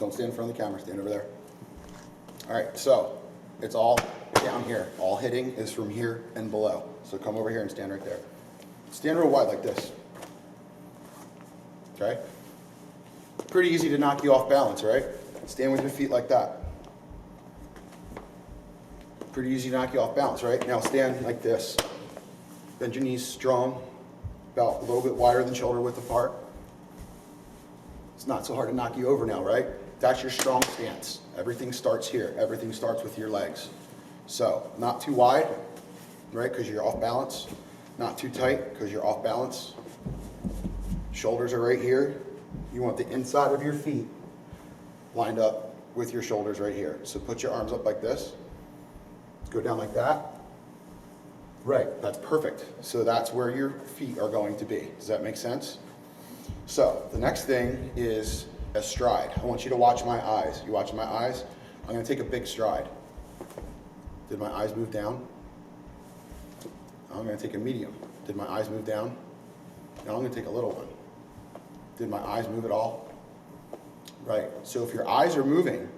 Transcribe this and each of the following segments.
Don't stand in front of the camera, stand over there. All right, so it's all down here. All hitting is from here and below. So come over here and stand right there. Stand real wide like this. Okay? Pretty easy to knock you off balance, right? Stand with your feet like that. Pretty easy to knock you off balance, right? Now stand like this. Bend your knees strong, about a little bit wider than shoulder width apart. It's not so hard to knock you over now, right? That's your strong stance. Everything starts here. Everything starts with your legs. So, not too wide, right, because you're off balance. Not too tight, because you're off balance. Shoulders are right here. You want the inside of your feet lined up with your shoulders right here. So put your arms up like this. Go down like that. Right, that's perfect. So that's where your feet are going to be. Does that make sense? So the next thing is a stride. I want you to watch my eyes. You watch my eyes? I'm going to take a big stride. Did my eyes move down? I'm going to take a medium. Did my eyes move down? Now I'm going to take a little one. Did my eyes move at all? Right. So if your eyes are moving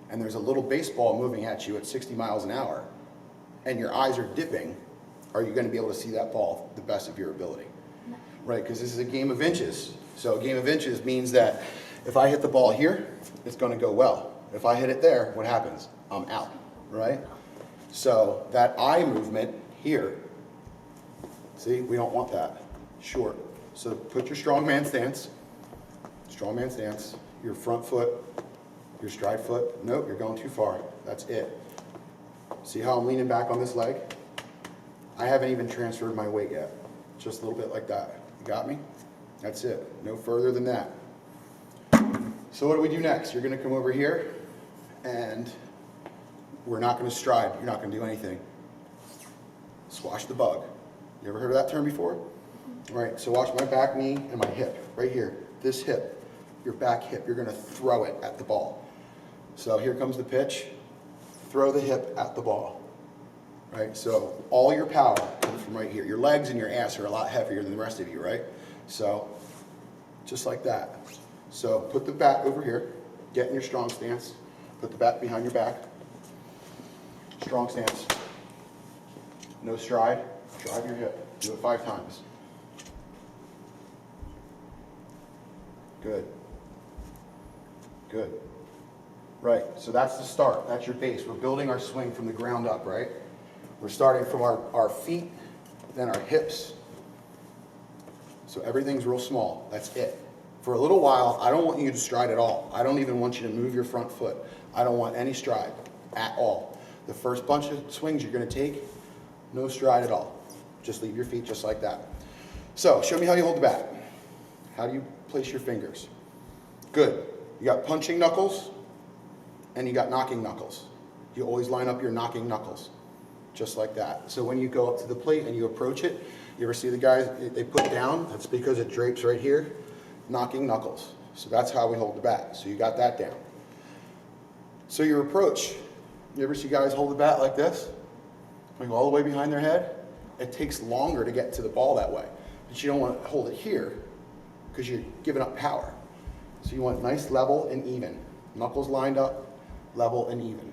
and there's a little baseball moving at you at 60 miles an hour and your eyes are dipping, are you going to be able to see that ball the best of your ability? No. Right, because this is a game of inches. So a game of inches means that if I hit the ball here, it's going to go well. If I hit it there, what happens? I'm out, right? So that eye movement here, see, we don't want that. Short. So put your strongman stance. Strongman stance. Your front foot, your stride foot. Nope, you're going too far. That's it. See how I'm leaning back on this leg? I haven't even transferred my weight yet. Just a little bit like that. You got me? That's it. No further than that. So what do we do next? You're going to come over here, and we're not going to stride. You're not going to do anything. Squash the bug. You ever heard of that term before? All right, so watch my back knee and my hip, right here. This hip, your back hip, you're going to throw it at the ball. So here comes the pitch. Throw the hip at the ball. Right, so all your power comes from right here. Your legs and your ass are a lot heavier than the rest of you, right? So, just like that. So, put the bat over here. Get in your strong stance. Put the bat behind your back. Strong stance. No stride. Drive your hip. Do it 5 times. Good. Good. Right, so that's the start. That's your base. We're building our swing from the ground up, right? We're starting from our feet, then our hips. So everything's real small. That's it. For a little while, I don't want you to stride at all. I don't even want you to move your front foot. I don't want any stride at all. The first bunch of swings you're going to take, no stride at all. Just leave your feet just like that. So show me how you hold the bat. How do you place your fingers? Good. You got punching knuckles and you got knocking knuckles. You always line up your knocking knuckles. Just like that. So when you go up to the plate and you approach it, you ever see the guys, they put down, that's because it drapes right here, knocking knuckles. So that's how we hold the bat. So you got that down. So your approach, you ever see guys hold the bat like this? They go all the way behind their head? It takes longer to get to the ball that way. But you don't want to hold it here because you're giving up power. So you want nice, level, and even. Knuckles lined up, level, and even.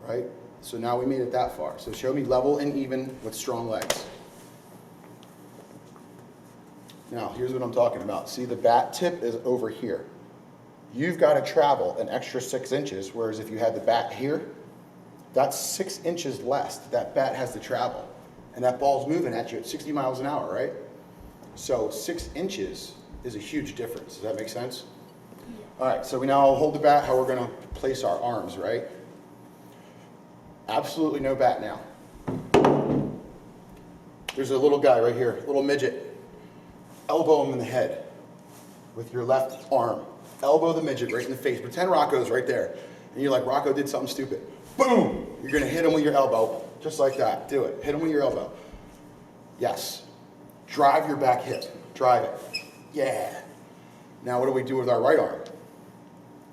Right? So now we made it that far. So show me level and even with strong legs. Now, here's what I'm talking about. See, the bat tip is over here. You've got to travel an extra 6 inches, whereas if you had the bat here, that's 6 inches less that bat has to travel. And that ball's moving at you at 60 miles an hour, right? So 6 inches is a huge difference. Does that make sense? All right, so we now hold the bat, how we're going to place our arms, right? Absolutely no bat now. There's a little guy right here, little midget. Elbow him in the head with your left arm. Elbow the midget right in the face. Pretend Rocco's right there. And you're like, Rocco did something stupid. Boom! You're going to hit him with your elbow. Just like that. Do it. Hit him with your elbow. Yes. Drive your back hip. Drive it. Yeah. Now what do we do with our right arm?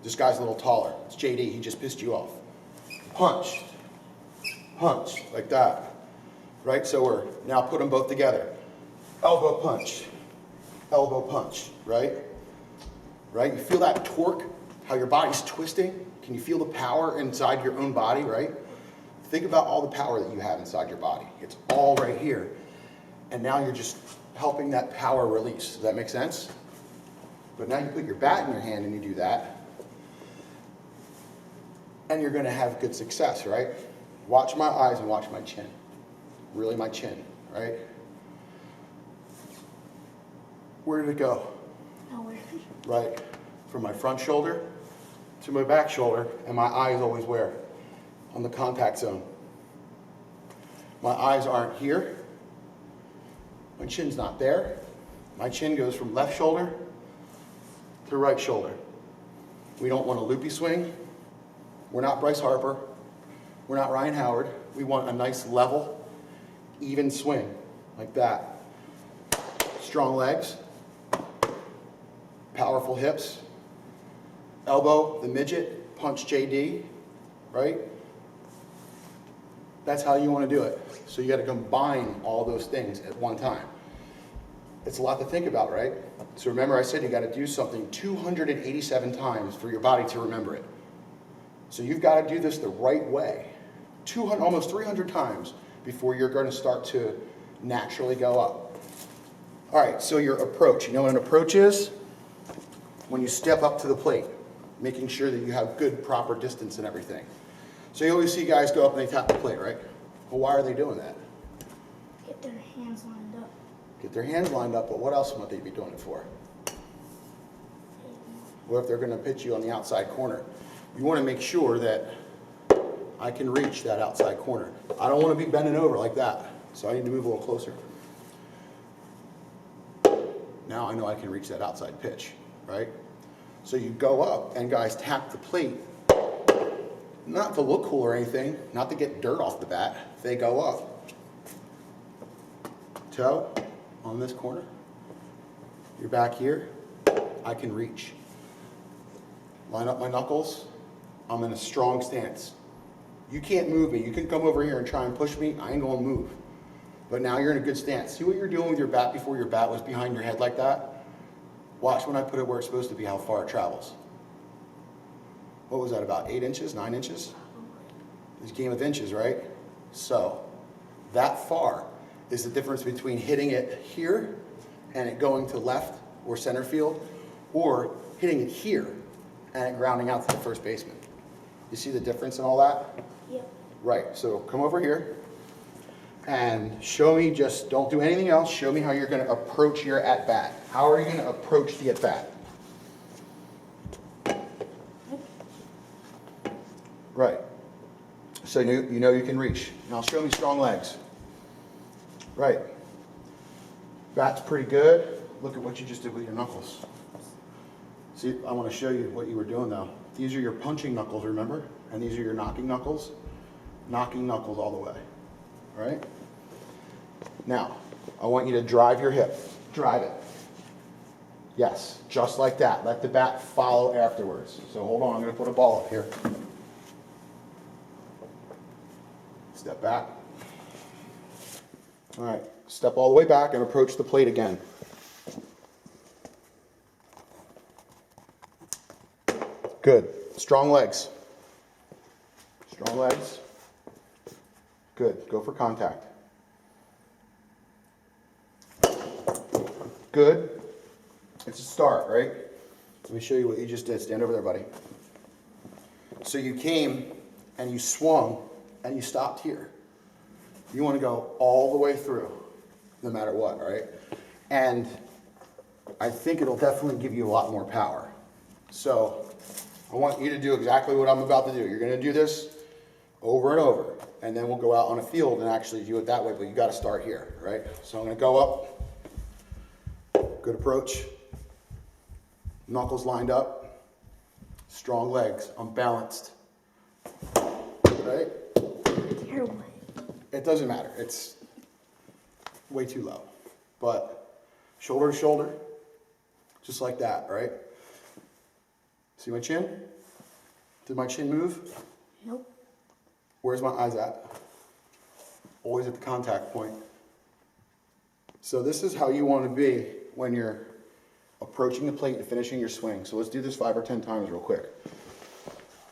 This guy's a little taller. It's JD. He just pissed you off. Punch. Punch. Like that. Right? So we're now put them both together. Elbow punch. Elbow punch. Right? Right? You feel that torque how your body's twisting? Can you feel the power inside your own body, right? Think about all the power that you have inside your body. It's all right here. And now you're just helping that power release. Does that make sense? But now you put your bat in your hand and you do that. And you're gonna have good success, right? Watch my eyes and watch my chin. Really my chin, right? Where did it go? Nowhere. Right, from my front shoulder to my back shoulder, and my eye is always where? On the contact zone. My eyes aren't here. My chin's not there. My chin goes from left shoulder to right shoulder. We don't want a loopy swing. We're not Bryce Harper. We're not Ryan Howard. We want a nice level, even swing, like that. Strong legs, powerful hips, elbow the midget, punch JD, right? That's how you want to do it. So you got to combine all those things at one time. It's a lot to think about, right? So remember I said you got to do something 287 times for your body to remember it. So you've got to do this the right way, almost 300 times before you're going to start to naturally go up. All right, so your approach. You know what an approach is? When you step up to the plate, making sure that you have good, proper distance and everything. So you always see guys go up and they tap the plate, right? Well, why are they doing that? Get their hands lined up. Get their hands lined up, but what else might they be doing it for? What if they're going to pitch you on the outside corner? You want to make sure that I can reach that outside corner. I don't want to be bending over like that, so I need to move a little closer. Now I know I can reach that outside pitch, right? So you go up and guys tap the plate, not to look cool or anything, not to get dirt off the bat. They go up. Toe on this corner. You're back here. I can reach. Line up my knuckles. I'm in a strong stance. You can't move me. You can come over here and try and push me. I ain't gonna move. But now you're in a good stance. See what you're doing with your bat before your bat was behind your head like that? Watch when I put it where it's supposed to be, how far it travels. What was that, about 8 inches, 9 inches? It's a game of inches, right? So that far is the difference between hitting it here and it going to left or center field, or hitting it here and it grounding out to the first baseman. You see the difference in all that? Yep. Right, so come over here and show me, just don't do anything else, show me how you're going to approach your at-bat. How are you going to approach the at-bat? Right. So you know you can reach. Now show me strong legs. Right. Bat's pretty good. Look at what you just did with your knuckles. See, I want to show you what you were doing though. These are your punching knuckles, remember? And these are your knocking knuckles. Knocking knuckles all the way. All right? Now, I want you to drive your hip. Drive it. Yes, just like that. Let the bat follow afterwards. So hold on, I'm going to put a ball up here. Step back. All right, step all the way back and approach the plate again. Good. Strong legs. Strong legs. Good. Go for contact. Good. It's a start, right? Let me show you what you just did. Stand over there, buddy. So you came and you swung and you stopped here. You want to go all the way through, no matter what, right? And I think it'll definitely give you a lot more power. So I want you to do exactly what I'm about to do. You're going to do this over and over, and then we'll go out on a field and actually do it that way, but you got to start here, right? So I'm going to go up. Good approach. Knuckles lined up. Strong legs. I'm balanced. Right? Your way. It doesn't matter. It's way too low. But shoulder to shoulder, just like that, right? See my chin? Did my chin move? Nope. Where's my eyes at? Always at the contact point. So this is how you want to be when you're approaching the plate and finishing your swing. So let's do this 5 or 10 times real quick.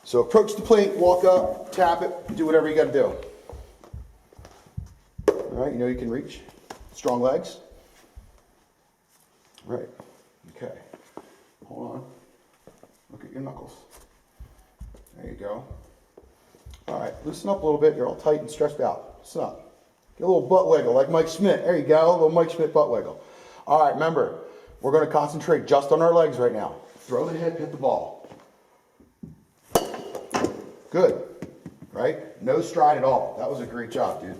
So approach the plate, walk up, tap it, do whatever you got to do. All right, you know you can reach. Strong legs. Right. Okay. Hold on. Look at your knuckles. There you go. All right, loosen up a little bit. You're all tight and stretched out. Listen up. Get a little butt wiggle like Mike Schmidt. There you go, a little Mike Schmidt butt wiggle. All right, remember, we're going to concentrate just on our legs right now. Throw the hip, hit the ball. Good, right? No stride at all. That was a great job, dude.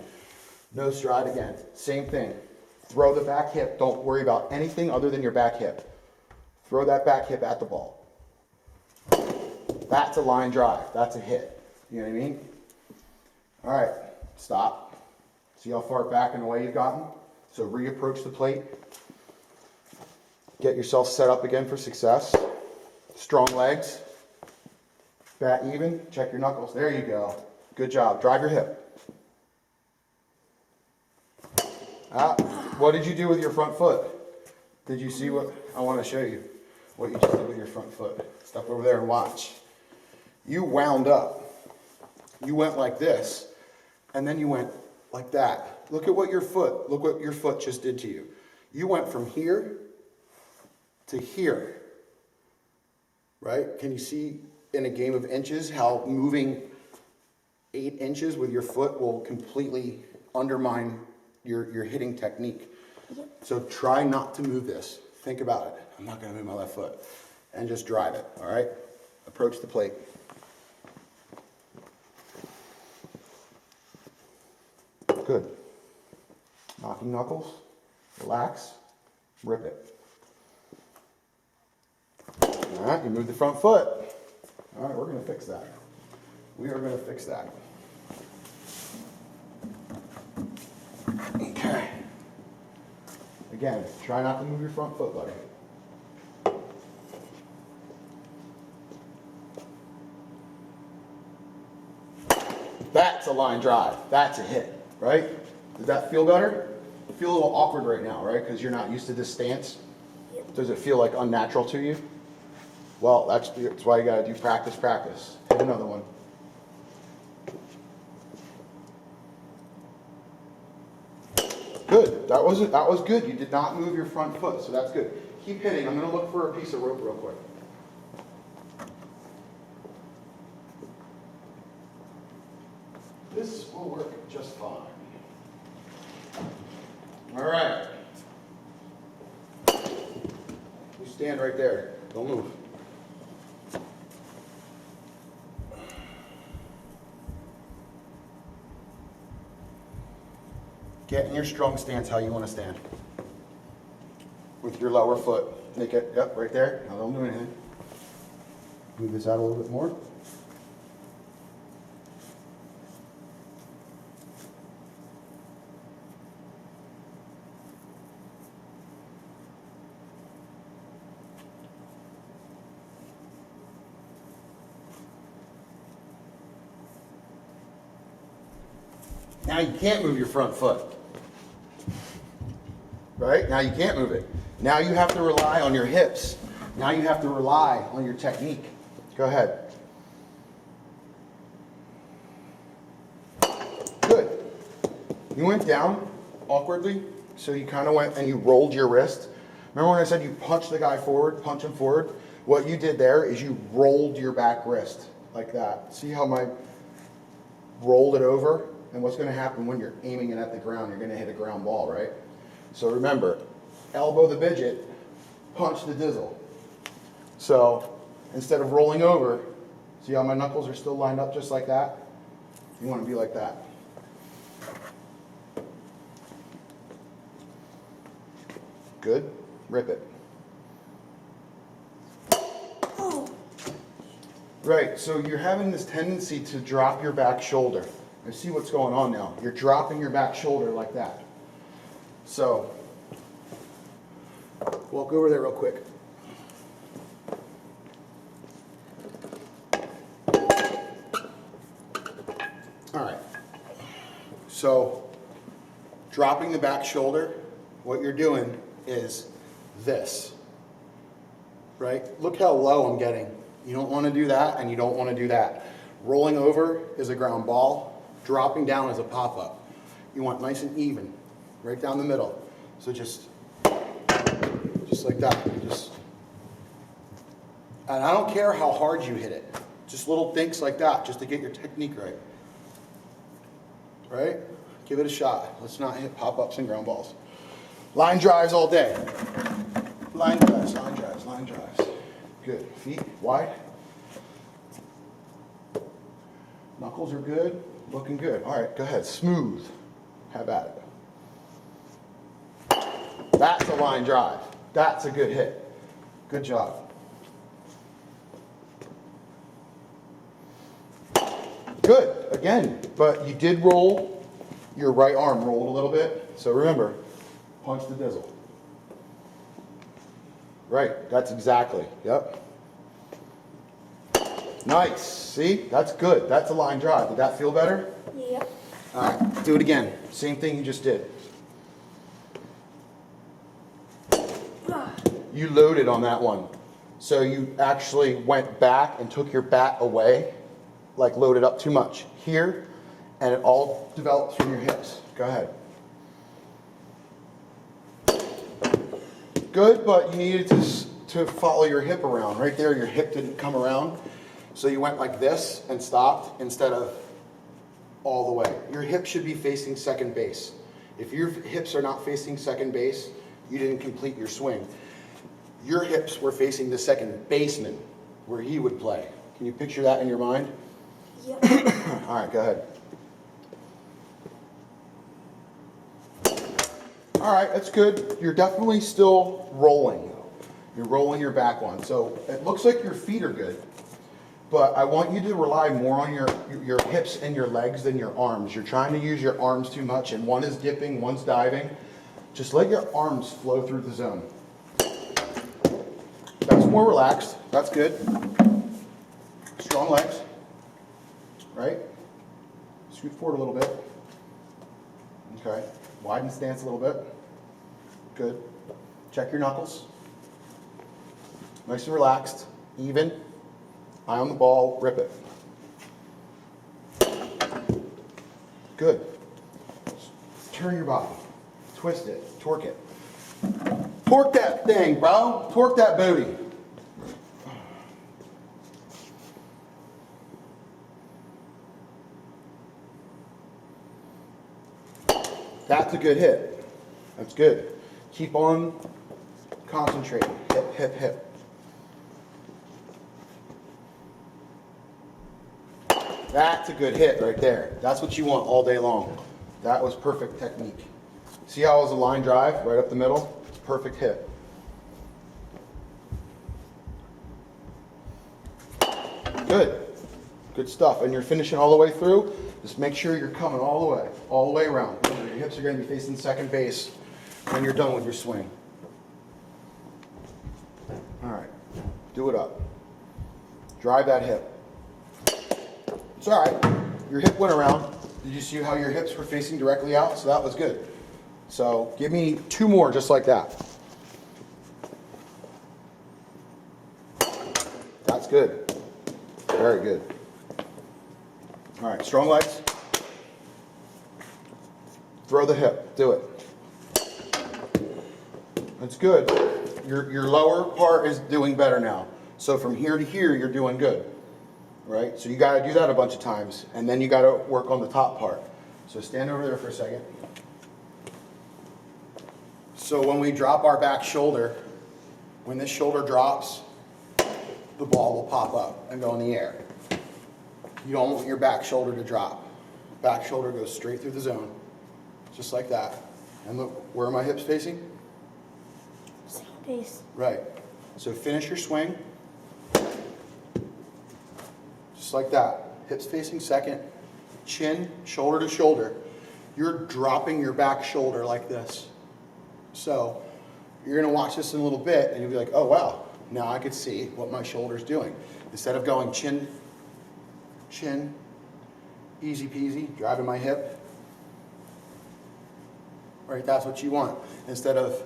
No stride again. Same thing. Throw the back hip. Don't worry about anything other than your back hip. Throw that back hip at the ball. That's a line drive. That's a hit. You know what I mean? All right, stop. See how far back and away you've gotten? So reapproach the plate. Get yourself set up again for success. Strong legs. Bat even. Check your knuckles. There you go. Good job. Drive your hip. What did you do with your front foot? Did you see what? I want to show you what you just did with your front foot. Step over there and watch. You wound up. You went like this, and then you went like that. Look at what your foot just did to you. You went from here to here, right? Can you see in a game of inches how moving 8 inches with your foot will completely undermine your hitting technique? So try not to move this. Think about it. I'm not going to move my left foot. And just drive it, all right? Approach the plate. Good. Knocking knuckles. Relax. Rip it. All right, you move the front foot. All right, we're going to fix that. We are going to fix that. Okay. Again, try not to move your front foot, buddy. That's a line drive. That's a hit, right? Does that feel better? Feel a little awkward right now, right? Because you're not used to this stance. Does it feel like unnatural to you? Well, that's why you got to do practice, practice. Hit another one. Good. That was good. You did not move your front foot, so that's good. Keep hitting. I'm going to look for a piece of rope real quick. This will work just fine. All right. You stand right there. Don't move. Get in your strong stance how you want to stand. With your lower foot. Make it, yep, right there. Now don't do anything. Move this out a little bit more. Now you can't move your front foot. Right? Now you can't move it. Now you have to rely on your hips. Now you have to rely on your technique. Go ahead. Good. You went down awkwardly, so you kind of went and you rolled your wrist. Remember when I said you punch the guy forward, punch him forward? What you did there is you rolled your back wrist like that. See how my rolled it over? And what's going to happen when you're aiming it at the ground, you're going to hit a ground ball, right? So remember, elbow the midget, punch the dizzle. So instead of rolling over, see how my knuckles are still lined up just like that? You want to be like that. Good. Rip it. Oh. Right, so you're having this tendency to drop your back shoulder. I see what's going on now. You're dropping your back shoulder like that. So, walk over there real quick. All right. So, dropping the back shoulder, what you're doing is this. right? Look how low I'm getting. You don't want to do that, and you don't want to do that. Rolling over is a ground ball. Dropping down is a pop-up. You want nice and even, right down the middle. So just like that. And I don't care how hard you hit it. Just little dinks like that, just to get your technique right. Right? Give it a shot. Let's not hit pop-ups and ground balls. Line drives all day. Line drives, line drives, line drives. Good. Feet wide. Knuckles are good. Looking good. All right, go ahead. Smooth. Have at it. That's a line drive. That's a good hit. Good job. Good. Again, but you did roll. Your right arm rolled a little bit. So remember, punch the dizzle. Right. That's exactly. Yep. Nice. See? That's good. That's a line drive. Did that feel better? Yep. All right. Do it again. Same thing you just did. You loaded on that one. So you actually went back and took your bat away, like loaded up too much here, and it all develops from your hips. Go ahead. Good, but you needed to follow your hip around. Right there, your hip didn't come around. So you went like this and stopped instead of all the way. Your hip should be facing second base. If your hips are not facing second base, you didn't complete your swing. Your hips were facing the second baseman, where he would play. Can you picture that in your mind? Yep. All right, go ahead. All right, that's good. You're definitely still rolling. You're rolling your back one. So it looks like your feet are good, but I want you to rely more on your hips and your legs than your arms. You're trying to use your arms too much, and one is dipping, one's diving. Just let your arms flow through the zone. That's more relaxed. That's good. Strong legs. Right? Scoot forward a little bit. Okay. Widen stance a little bit. Good. Check your knuckles. Nice and relaxed. Even. Eye on the ball. Rip it. Good. Turn your body. Twist it. Torque it. Torque that thing, bro. Torque that booty. That's a good hit. That's good. Keep on concentrating. Hip, hip, hip. That's a good hit right there. That's what you want all day long. That was perfect technique. See how it was a line drive right up the middle? It's a perfect hit. Good. Good stuff. And you're finishing all the way through. Just make sure you're coming all the way around. Your hips are going to be facing second base when you're done with your swing. All right. Do it up. Drive that hip. It's all right. Your hip went around. Did you see how your hips were facing directly out? So that was good. So give me two more just like that. That's good. Very good. All right, strong legs. Throw the hip. Do it. That's good. Your lower part is doing better now. So from here to here, you're doing good. Right? So you got to do that a bunch of times, and then you got to work on the top part. So stand over there for a second. So when we drop our back shoulder, when this shoulder drops, the ball will pop up and go in the air. You don't want your back shoulder to drop. Back shoulder goes straight through the zone, just like that. And look, where are my hips facing? Same base. Right. So finish your swing. Just like that. Hips facing second, chin, shoulder to shoulder. You're dropping your back shoulder like this. So you're going to watch this in a little bit, and you'll be like, oh, wow, now I could see what my shoulder's doing. Instead of going chin, chin, easy peasy, driving my hip. Right, that's what you want, instead of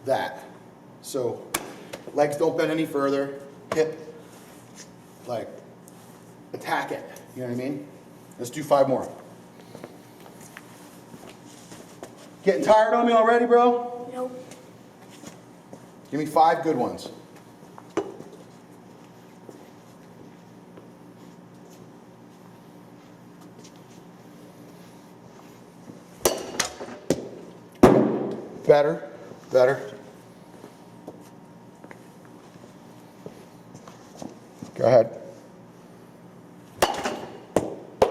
that. So Legs don't bend any further. Hip, like, attack it. You know what I mean? Let's do 5 more. Getting tired on me already, bro? Nope. Give me 5 good ones. Better, better. Go ahead.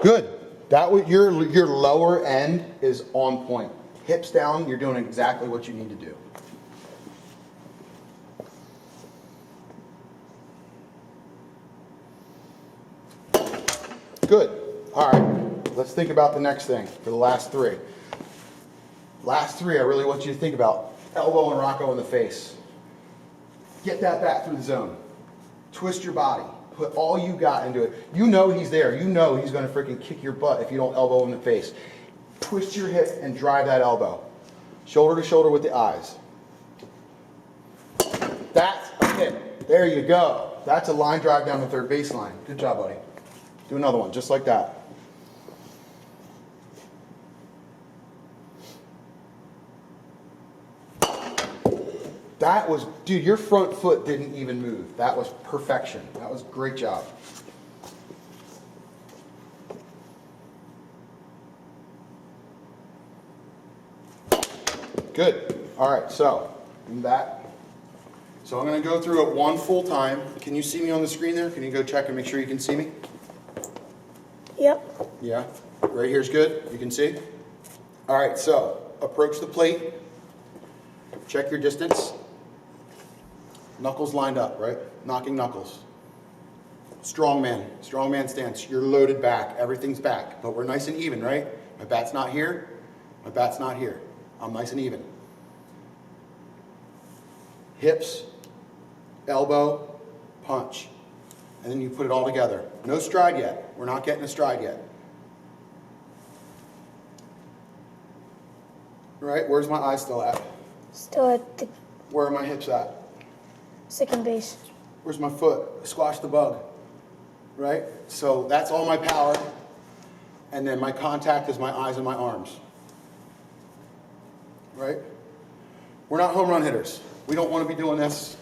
Good. That was your lower end is on point. Hips down, you're doing exactly what you need to do. Good. All right. Let's think about the next thing for the last 3. Last 3, I really want you to think about elbow and Rocco in the face. Get that back through the zone. Twist your body. Put all you got into it. You know he's there. You know he's going to freaking kick your butt if you don't elbow him in the face. Twist your hip and drive that elbow. Shoulder to shoulder with the eyes. That's a hit. There you go. That's a line drive down the third baseline. Good job, buddy. Do another one, just like that. That was, dude, your front foot didn't even move. That was perfection. That was a great job. Good. All right, so do that. So I'm going to go through it one full time. Can you see me on the screen there? Can you go check and make sure you can see me? Yep. Yeah. Right here's good. You can see? All right, so approach the plate. Check your distance. Knuckles lined up, right? Knocking knuckles. Strongman stance. You're loaded back. Everything's back. But we're nice and even, right? My bat's not here. My bat's not here. I'm nice and even. Hips, elbow, punch. And then you put it all together. No stride yet. We're not getting a stride yet. Right? Where's my eye still at? Still at the Where are my hips at? second base. Where's my foot? Squash the bug. Right? So that's all my power. And then my contact is my eyes and my arms. Right? We're not home run hitters. We don't want to be doing this,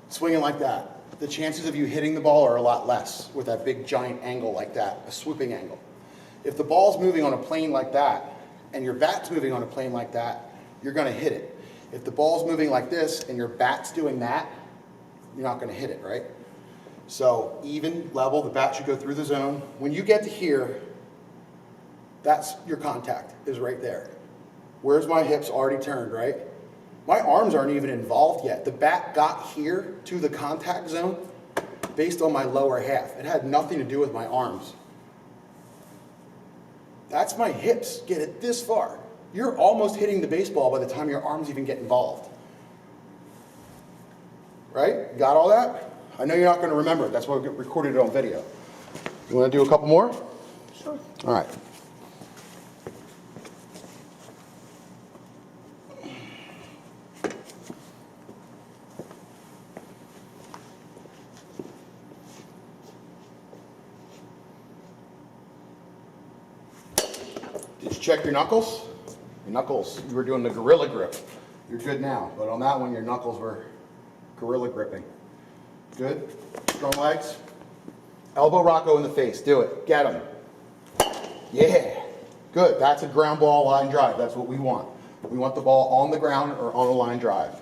swinging like that. The chances of you hitting the ball are a lot less with that big giant angle like that, a swooping angle. If the ball's moving on a plane like that, and your bat's moving on a plane like that, you're going to hit it. If the ball's moving like this, and your bat's doing that, you're not going to hit it, right? So even, level, the bat should go through the zone. When you get to here, that's your contact, is right there. Where's my hips already turned, right? My arms aren't even involved yet. The bat got here to the contact zone based on my lower half. It had nothing to do with my arms. That's my hips get it this far. You're almost hitting the baseball by the time your arms even get involved. Right? Got all that? I know you're not going to remember it. That's why we recorded it on video. You want to do a couple more? Sure. All right. Did you check your knuckles? Your knuckles, you were doing the gorilla grip. You're good now, but on that one, your knuckles were gorilla gripping. Good. Strong legs. Elbow Rocco in the face. Do it. Get him. Yeah. Good. That's a ground ball line drive. That's what we want. We want the ball on the ground or on a line drive.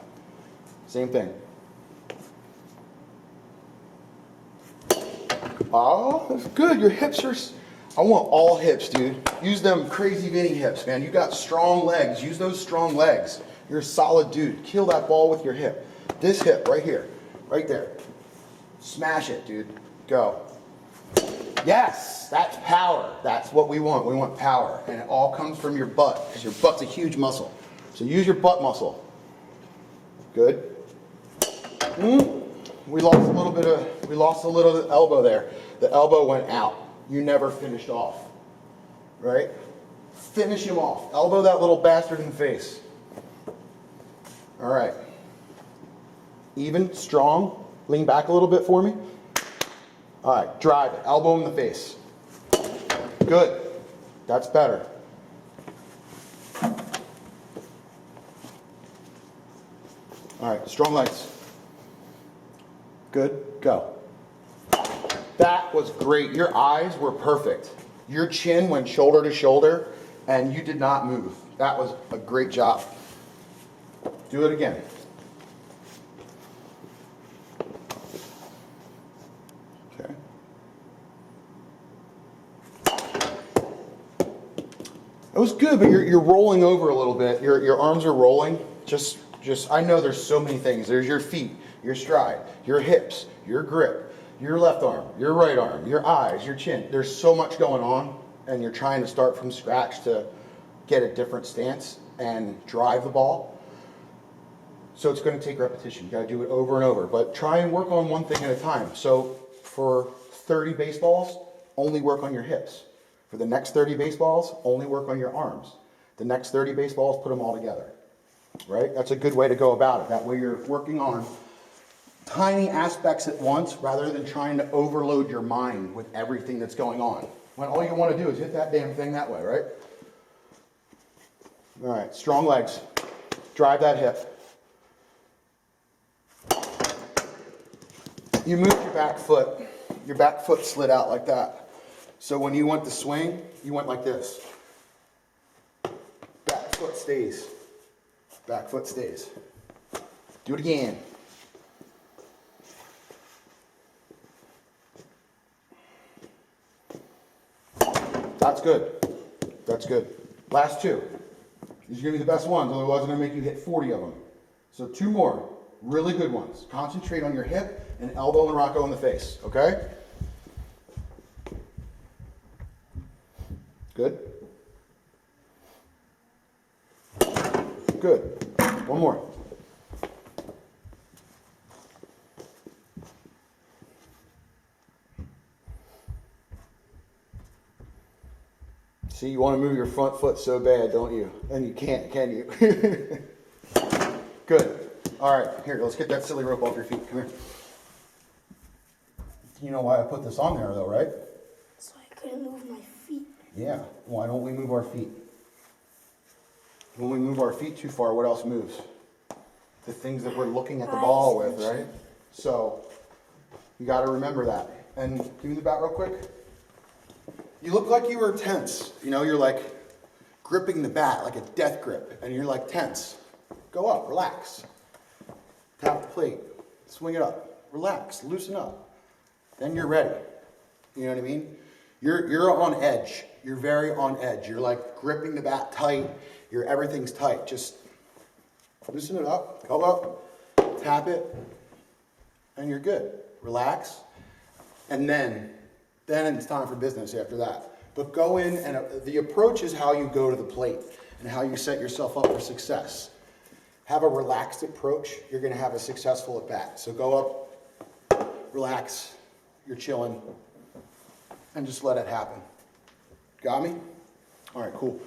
Same thing. Oh, that's good. Your hips are... I want all hips, dude. Use them crazy Vinny hips, man. You got strong legs. Use those strong legs. You're a solid dude. Kill that ball with your hip. This hip right here. Right there. Smash it, dude. Go. Yes, that's power. That's what we want. We want power. And it all comes from your butt, because your butt's a huge muscle. So use your butt muscle. Good. We lost a little elbow there. The elbow went out. You never finished off. Right? Finish him off. Elbow that little bastard in the face. All right. Even, strong. Lean back a little bit for me. All right, drive it. Elbow in the face. Good. That's better. All right, strong legs. Good, go. That was great. Your eyes were perfect. Your chin went shoulder to shoulder and you did not move. That was a great job. Do it again. Okay. It was good, but you're rolling over a little bit. Your arms are rolling. Just I know there's so many things. There's your feet, your stride, your hips, your grip, your left arm, your right arm, your eyes, your chin. There's so much going on, and you're trying to start from scratch to get a different stance and drive the ball. So it's going to take repetition. You got to do it over and over, but try and work on one thing at a time. So for 30 baseballs, only work on your hips. For the next 30 baseballs, only work on your arms. The next 30 baseballs, put them all together. Right? That's a good way to go about it. That way you're working on tiny aspects at once rather than trying to overload your mind with everything that's going on. When all you want to do is hit that damn thing that way, right? All right, strong legs. Drive that hip. You move your back foot. Your back foot slid out like that. So when you went to swing, you went like this. Back foot stays. Back foot stays. Do it again. That's good. That's good. Last two. These are going to be the best ones, otherwise I'm going to make you hit 40 of them. So two more. Really good ones. Concentrate on your hip and elbow and rocco in the face. Okay? Good. Good. One more. See, you want to move your front foot so bad, don't you? And you can't, can you? Good. All right, here, let's get that silly rope off your feet. Come here. You know why I put this on there, though, right? So I couldn't move my feet. Yeah. Why don't we move our feet? When we move our feet too far, what else moves? The things that we're looking at the ball with, right? So you got to remember that. And give me the bat real quick. You look like you were tense. You know, you're like gripping the bat like a death grip, and you're like tense. Go up, relax. Tap the plate, swing it up, relax, loosen up. Then you're ready. You know what I mean? You're on edge. You're very on edge. You're like gripping the bat tight. Everything's tight. Just loosen it up, go up, tap it, and you're good. Relax, and then it's time for business after that. But go in, and the approach is how you go to the plate and how you set yourself up for success. Have a relaxed approach. You're going to have a successful at bat. So go up, relax, you're chilling, and just let it happen. Got me? All right, cool.